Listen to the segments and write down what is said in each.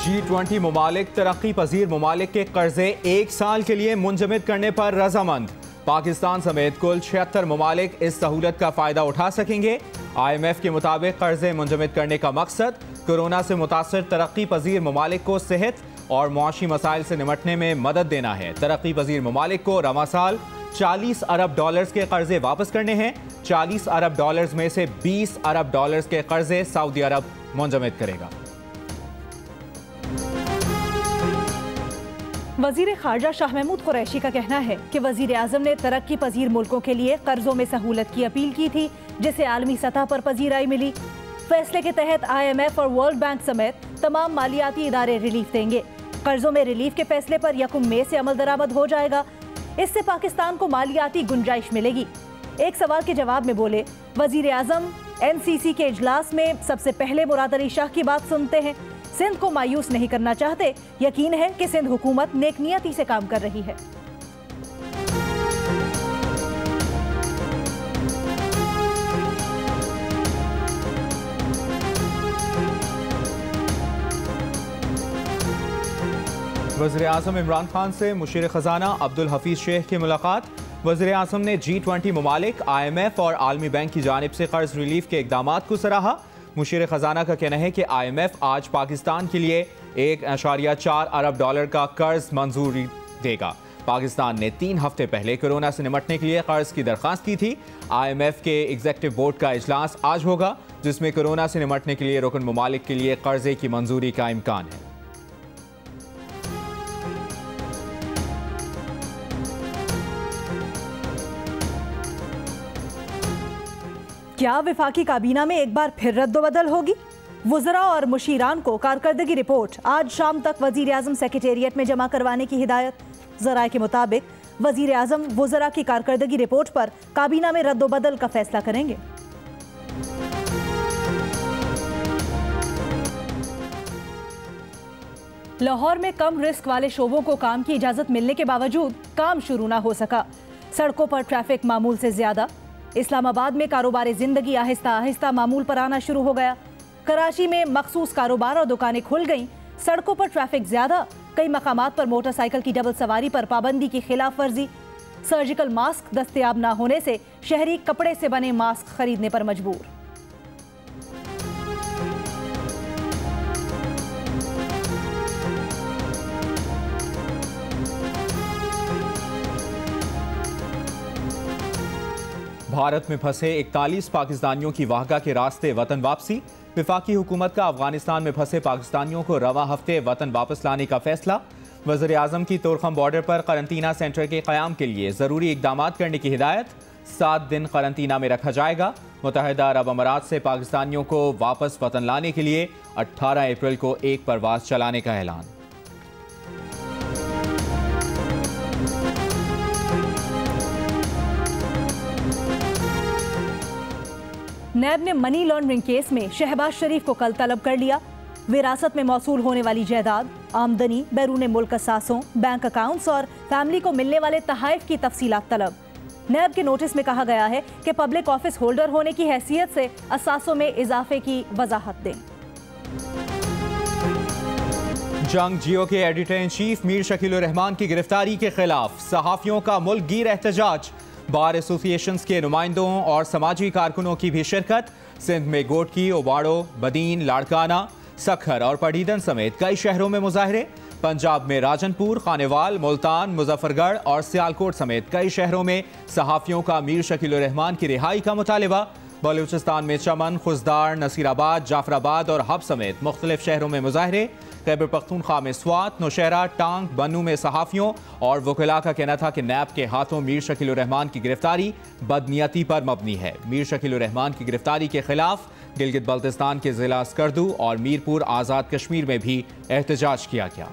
G20 ममालिक तरक्की पजीर ममालिक के कर्जे एक साल के लिए मुंजमद करने पर रजामंद। पाकिस्तान समेत कुल 76 ममालिक इस सहूलत का फायदा उठा सकेंगे। IMF के मुताबिक कर्जे मुंजमद करने का मकसद कोरोना से मुतासर तरक्की पजीर ममालिक को सेहत और मुआशी मसाइल से निमटने में मदद देना है। तरक्की पजीर ममालिक को रवा साल 40 अरब डॉलर्स के कर्जे वापस करने हैं। 40 अरब डॉलर्स में से 20 अरब डॉलर्स के कर्जे सऊदी अरब मुंजमद करेगा। वजीर खारजा शाह महमूद कुरैशी का कहना है कि वजीर आजम ने तरक्की पजीर मुल्कों के लिए कर्जों में सहूलत की अपील की थी, जिसे आलमी सतह पर पजीराई मिली। फैसले के तहत IMF और वर्ल्ड बैंक समेत तमाम मालियाती इदारे रिलीफ देंगे। कर्जों में रिलीफ के फैसले पर 1 मई से अमल दरामद हो जाएगा। इससे पाकिस्तान को मालियाती गुंजाइश मिलेगी। एक सवाल के जवाब में बोले वजीर आजम, NCC के इजलास में सबसे पहले मुराद अली शाह की बात सुनते हैं। सिंध को मायूस नहीं करना चाहते। यकीन है कि सिंध हुकूमत नेकनियती से काम कर रही है। वज़ीर आज़म इमरान खान से मुशीर खजाना अब्दुल हफीज शेख की मुलाकात। वज़ीर आज़म ने G20 ममालिक, IMF और आलमी बैंक की जानिब से कर्ज रिलीफ के इक़दामात को सराहा। मुशीर खजाना का कहना है कि IMF आज पाकिस्तान के लिए 1.4 अरब डॉलर का कर्ज मंजूरी देगा। पाकिस्तान ने 3 हफ्ते पहले कोरोना से निमटने के लिए कर्ज की दरख्वास्त की थी। IMF के एग्जीक्यूटिव बोर्ड का इजलास आज होगा, जिसमें कोरोना से निमटने के लिए रुकन ममालिक के लिए कर्जे की मंजूरी का इम्कान है। क्या विफाकी काबीना में एक बार फिर रद्दोबदल होगी? वुज़रा और मुशीरान को कारकर्दगी रिपोर्ट आज शाम तक वज़ीर आज़म सेक्रेटेरिएट में जमा करवाने की हिदायत। ज़राए के मुताबिक वज़ीर आज़म वुज़रा की कारकर्दगी रिपोर्ट पर काबीना में रद्दोबदल का फैसला करेंगे। लाहौर में कम रिस्क वाले शोबों को काम की इजाज़त मिलने के बावजूद काम शुरू ना हो सका। सड़कों पर ट्रैफिक मामूल से ज़्यादा। इस्लामाबाद में कारोबार ज़िंदगी आहिस्ता आहिस्ता मामूल पर आना शुरू हो गया। कराची में मखसूस कारोबार और दुकानें खुल गईं। सड़कों पर ट्रैफिक ज़्यादा। कई मकामात पर मोटरसाइकिल की डबल सवारी पर पाबंदी की खिलाफ वर्जी। सर्जिकल मास्क दस्तयाब न होने से शहरी कपड़े से बने मास्क खरीदने पर मजबूर। भारत में फंसे 41 पाकिस्तानियों की वाहगा के रास्ते वतन वापसी। विफाकी हुकूमत का अफगानिस्तान में फंसे पाकिस्तानियों को रवा हफ्ते वतन वापस लाने का फैसला। वज़ीर आज़म की तोरखम बॉर्डर पर करंतना सेंटर के क़याम के लिए ज़रूरी इक़दामात करने की हिदायत। 7 दिन करंतना में रखा जाएगा। मुत्तहिदा अरब अमारात से पाकिस्तानियों को वापस वतन लाने के लिए 18 अप्रैल को एक परवाज़ चलाने का ऐलान। नैब ने मनी लॉन्ड्रिंग केस में शहबाज शरीफ को कल तलब कर लिया। विरासत में मौसूल होने वाली जायदाद, आमदनी, बैरून मुल्क असासों, बैंक अकाउंट्स और फैमिली को मिलने वाले तहाइफ की तफसीलात तलब। नैब के नोटिस में कहा गया है कि पब्लिक ऑफिस होल्डर होने की हैसियत से असासों में इजाफे की वजाहत दें। जंग जियो के editor in chief Mir Shakeel Rahman की गिरफ्तारी के खिलाफ सहाफियों का मुल्क गिर एहतजाज। बार एसोसिएशंस के नुमाइंदों और समाजी कारकुनों की भी शिरकत। सिंध में गोटकी, ओबाड़ो, बदीन, लाड़काना, सखर और पढ़ीदन समेत कई शहरों में मुजाहरे। पंजाब में राजनपुर, खानेवाल, मुल्तान, मुजफ्फरगढ़ और सियालकोट समेत कई शहरों में सहाफियों का मीर शकील रहमान की रिहाई का मुतालिबा। बलूचिस्तान में चमन, खुजदार, नसीराबाद, जाफराबाद और हब समेत मुख्तलिफ शहरों में मुजाहरे। खैबर पख्तूनख्वा में स्वात, नौशहरा, टांग, बनू में सहाफियों और वकला का कहना था कि नैब के हाथों मीर शकील रहमान की गिरफ्तारी बदनीयती पर मबनी है। मीर शकील रहमान की गिरफ्तारी के खिलाफ गिलगित बल्तिस्तान के जिला स्कर्दू और मीरपुर आज़ाद कश्मीर में भी एहतजाज किया गया।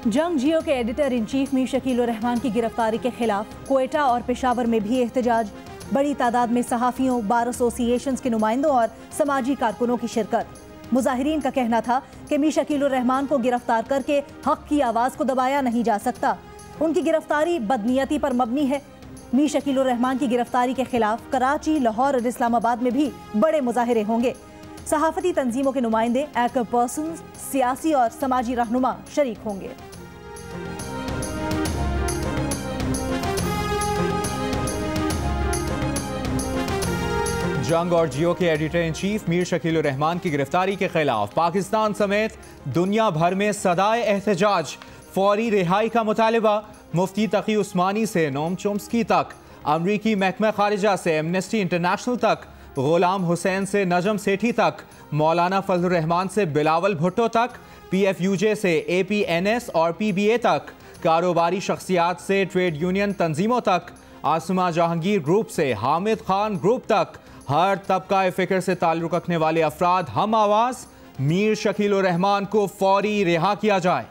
जंग जियो के editor in chief Mir Shakeel Rahman की गिरफ्तारी के खिलाफ क्वेटा और पेशावर में भी एहतजाज। बड़ी तादाद में सहाफ़ियों, बार एसोसिएशंस के नुमाइंदों और समाजी कारकुनों की शिरकत। मुजाहिरीन का कहना था कि मीर शकील उर रहमान को गिरफ्तार करके हक की आवाज़ को दबाया नहीं जा सकता। उनकी गिरफ्तारी बदनीयती पर मबनी है। मीर शकील उर रहमान की गिरफ्तारी के खिलाफ कराची, लाहौर और इस्लामाबाद में भी बड़े मुजाहिरे होंगे। सहाफती तंजीमों के नुमाइंदे, एंकर पर्सन, सियासी और समाजी रहनुमा शरीक होंगे। जंग और जियो के editor in chief Mir Shakeel उर रहमान की गिरफ्तारी के खिलाफ पाकिस्तान समेत दुनिया भर में सदाए एहतजाज, फौरी रिहाई का मुतालिबा। मुफ्ती तकी उस्मानी से नोम चोम्स्की तक, अमरीकी महकमा खारिजा से एमनेस्टी इंटरनेशनल तक, गुलाम हुसैन से नजम सेठी तक, मौलाना फजलुर रहमान से बिलावल भुट्टो तक, PFUJ से APNS और PBA तक, कारोबारी शख्सियात से ट्रेड यूनियन तंजीमों तक, आसमा जहांगीर ग्रुप से हामिद खान ग्रुप तक, हर तबका फ़िक्र से ताल्लुक़ रखने वाले अफराद हम आवाज़, मीर शकील उर रहमान को फौरी रिहा किया जाए।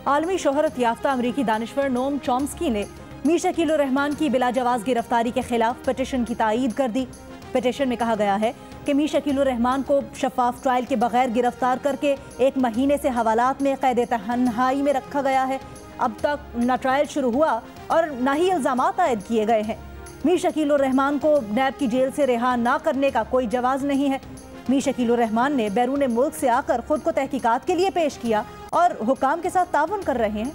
आलमी शोहरत याफ्ता अमरीकी दानिश्वर नोम चॉम्स्की ने मीर शकील उर रहमान की बिलाजवाज़ गिरफ्तारी के खिलाफ पिटीशन की तायीद कर दी। पिटीशन में कहा गया है कि मीर शकील उर रहमान को शफाफ ट्रायल के बगैर गिरफ्तार करके 1 महीने से हवालात में कैद तन्हाई में रखा गया है। अब तक न ट्रायल शुरू हुआ और न ही इल्ज़ामात आयद किए गए हैं। मीर शकील उर रहमान को नैब की जेल से रिहा ना करने का कोई जवाज़ नहीं है। मीर शकील उर रहमान ने बैरून मुल्क से आकर खुद को तहकीकात के लिए पेश किया और हुकाम के साथ ताउन कर रहे हैं।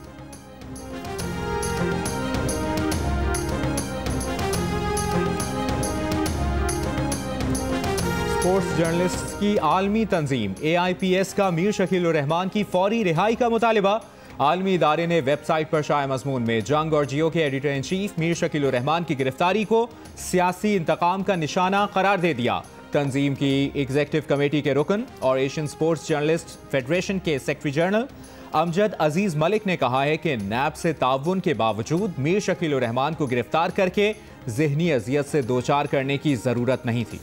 स्पोर्ट्स जर्नलिस्ट की आलमी तंजीम AIPS का मीर शकील उर रहमान की फौरी रिहाई का मुतालिबा। आलमी इदारे ने वेबसाइट पर शाया मजमून में जंग और जियो के editor in chief Mir Shakeel उर रहमान की गिरफ्तारी को सियासी इंतकाम का निशाना करार दे दिया। तंजीम की एग्जीक्यूटिव कमेटी के रुकन और एशियन स्पोर्ट्स जर्नलिस्ट फेडरेशन के सेक्रेटरी जनरल अमजद अजीज मलिक ने कहा है कि नैब से ताउन के बावजूद मीर शकील उर रहमान को गिरफ्तार करके जहनी अजियत से दो चार करने की जरूरत नहीं थी।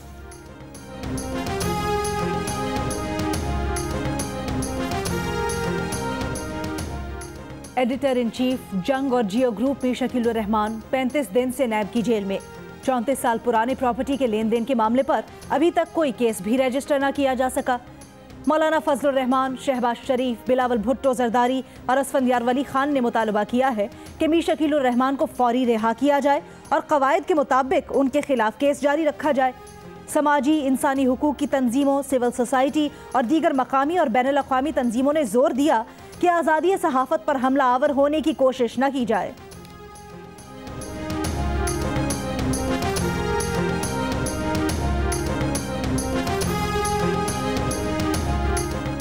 एडिटर इन चीफ जंग और जियो ग्रुप मीर शकील उर रहमान 35 दिन से नैब की जेल में। 34 साल पुराने प्रॉपर्टी के लेन देन के मामले पर अभी तक कोई केस भी रजिस्टर न किया जा सका। मौलाना फजलुर रहमान, शहबाज शरीफ, बिलावल भुट्टो जरदारी और असफंदियार वली खान ने मुतालबा किया है कि मीर शकील उर रहमान को फौरी रिहा किया जाए और कवायद के मुताबिक उनके खिलाफ केस जारी रखा जाए। समाजी इंसानी हुकूक की तंजीमों, सिविल सोसाइटी और दीगर मकामी और बैनुल अक़वामी तंजीमों ने जोर दिया कि आज़ादी सहाफ़त पर हमला आवर होने की कोशिश न की जाए।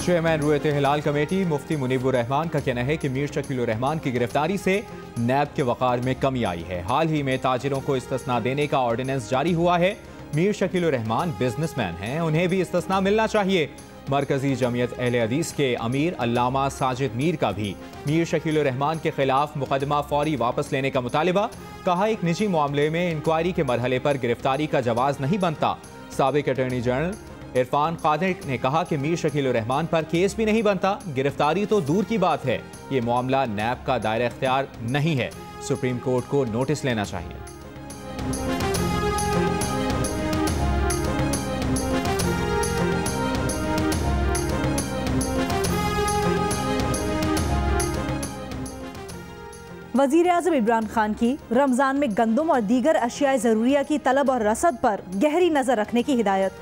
चेयरमैन रुयत हिलाल कमेटी मुफ्ती मुनीबुर रहमान का कहना है कि मीर शकील उर रहमान की गिरफ्तारी से नैब के वक़ार में कमी आई है। हाल ही में ताजिरों को इस्तिस्ना देने का ऑर्डिनेंस जारी हुआ है। मीर शकील उर रहमान बिजनेसमैन हैं, उन्हें भी इस्तिस्ना मिलना चाहिए। मरकजी जमीयत अहले हदीस के अमीर अल्लामा साजिद मीर का भी मीर शकील उर रहमान के खिलाफ मुकदमा फौरी वापस लेने का मुतालिबा। कहा, एक निजी मामले में इंक्वायरी के मरहले पर गिरफ्तारी का जवाज़ नहीं बनता। साबिक अटॉर्नी जनरल इरफान कादिर ने कहा कि मीर शकील उर रहमान पर केस भी नहीं बनता, गिरफ्तारी तो दूर की बात है। ये मामला नैब का दायरा इख्तियार नहीं है, सुप्रीम कोर्ट को नोटिस लेना चाहिए। वज़ीर आज़म इमरान खान की रमज़ान में गंदम और दीगर अशियाए ज़रूरिया की तलब और रसद पर गहरी नज़र रखने की हिदायत।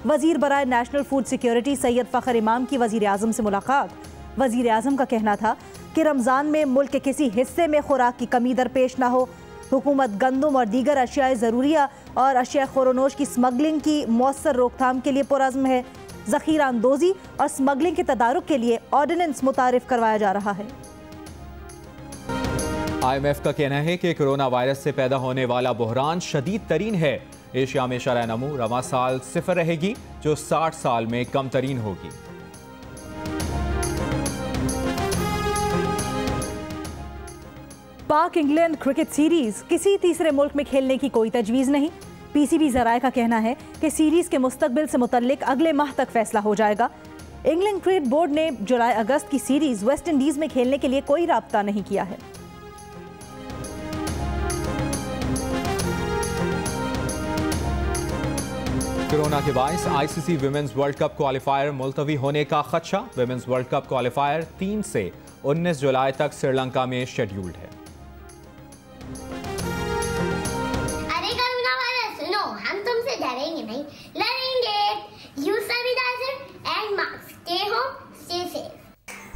वज़ीर बराए national food security Syed Fakhar Imam की वज़ीर आज़म से मुलाकात। वज़ीर आज़म का कहना था कि रमज़ान में मुल्क के किसी हिस्से में खुराक की कमी दरपेश ना हो। हुकूमत गंदम और दीगर अशियाए ज़रूरिया और अशिया खोरोनोश की स्मगलिंग की मौसर रोकथाम के लिए पुरज़्म है। ज़ख़ीरा अंदोज़ी और स्मगलिंग के तदारुक के लिए ऑर्डिनेंस मुतारिफ करवाया जा रहा है। IMF का कहना है कि कोरोना वायरस से पैदा होने वाला बहरान शदीद तरीन है। एशिया में शरह नमू रवा साल 0 रहेगी, जो 60 साल में कम तरीन होगी। पाक इंग्लैंड क्रिकेट सीरीज किसी तीसरे मुल्क में खेलने की कोई तजवीज़ नहीं। PCB ज़राए का कहना है कि सीरीज के मुस्तकबिल से मुतल्लिक अगले माह तक फैसला हो जाएगा। इंग्लैंड क्रिकेट बोर्ड ने जुलाई अगस्त की सीरीज वेस्ट इंडीज़ में खेलने के लिए कोई राब्ता नहीं किया है। कोरोना के बायस ICC women's world cup qualifier मुलतवी होने का खदशा। विमेंस वर्ल्ड कप क्वालिफायर 3 से 19 जुलाई तक श्रीलंका में शेड्यूल्ड है। अरे कोरोना वायरस सुनो, हम तुमसे डरेंगे नहीं, लड़ेंगे। Use sanitiser and mask, stay home, stay safe.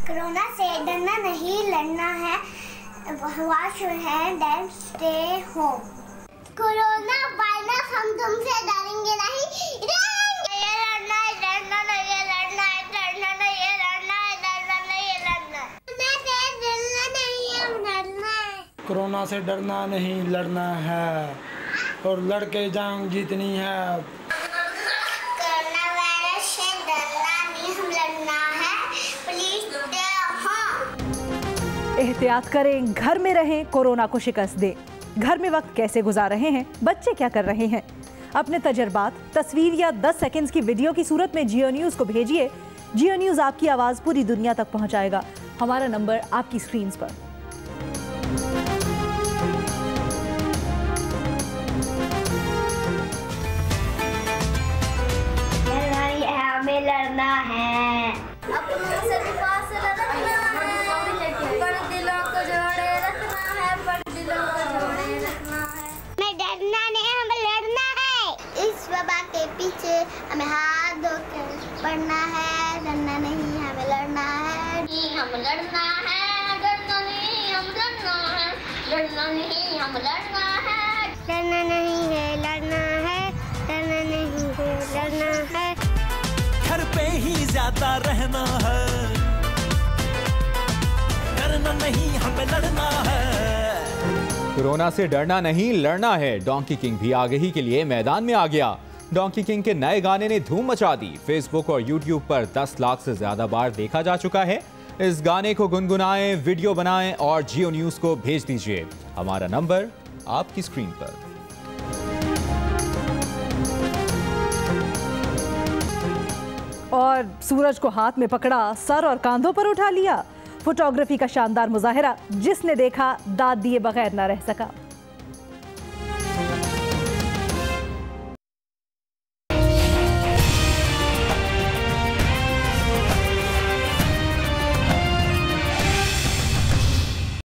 Corona से डरना नहीं, लड़ना है। Wash your hand and stay home. Corona virus, हम तुमसे डरेंगे नहीं, ये लड़ना है, डरना नहीं है, लड़ना है, डरना नहीं है, लड़ना है, डरना नहीं है, लड़ना है, डरना नहीं है, लड़ना है। कोरोना से डरना नहीं, लड़ना है और लड़के जंग जीतनी है। कोरोना वायरस से डरना नहीं, हम लड़ना है। Please stay home. एहतियात करें, घर में रहें, कोरोना को शिकस्त दें। घर में वक्त कैसे गुजार रहे हैं, बच्चे क्या कर रहे हैं, अपने तजर्बात तस्वीर या 10 सेकंड्स की वीडियो की सूरत में जियो न्यूज़ को भेजिए। जियो न्यूज़ आपकी आवाज़ पूरी दुनिया तक पहुंचाएगा। हमारा नंबर आपकी स्क्रीन पर। हमें लड़ना है, अपनों से फासला रखना है, पर दिलों को जोड़े रखना है, पर दिलों को जोड़े रखना है। हमें डरना नहीं, हमें लड़ना है। इस वबा के पीछे हमें हाथ धोकर पड़ना है। डरना नहीं, हमें लड़ना है। हम लड़ना है, डरना नहीं, हम लड़ना है, डरना नहीं, हम लड़ना है। डरना नहीं है, लड़ना है, डरना नहीं है, लड़ना है। घर पे ही ज्यादा रहना है, डरना नहीं, हमें लड़ना है। कोरोना से डरना नहीं, लड़ना है। डोंकी किंग भी आगही के लिए मैदान में आ गया। डोंकी किंग के नए गाने ने धूम मचा दी। फेसबुक और यूट्यूब पर 10 लाख से ज्यादा बार देखा जा चुका है। इस गाने को गुनगुनाएं, वीडियो बनाएं और जियो न्यूज़ को भेज दीजिए। हमारा नंबर आपकी स्क्रीन पर। और सूरज को हाथ में पकड़ा, सर और कांधों पर उठा लिया। फोटोग्राफी का शानदार मुजाहिरा, जिसने देखा दाद दिए बगैर न रह सका।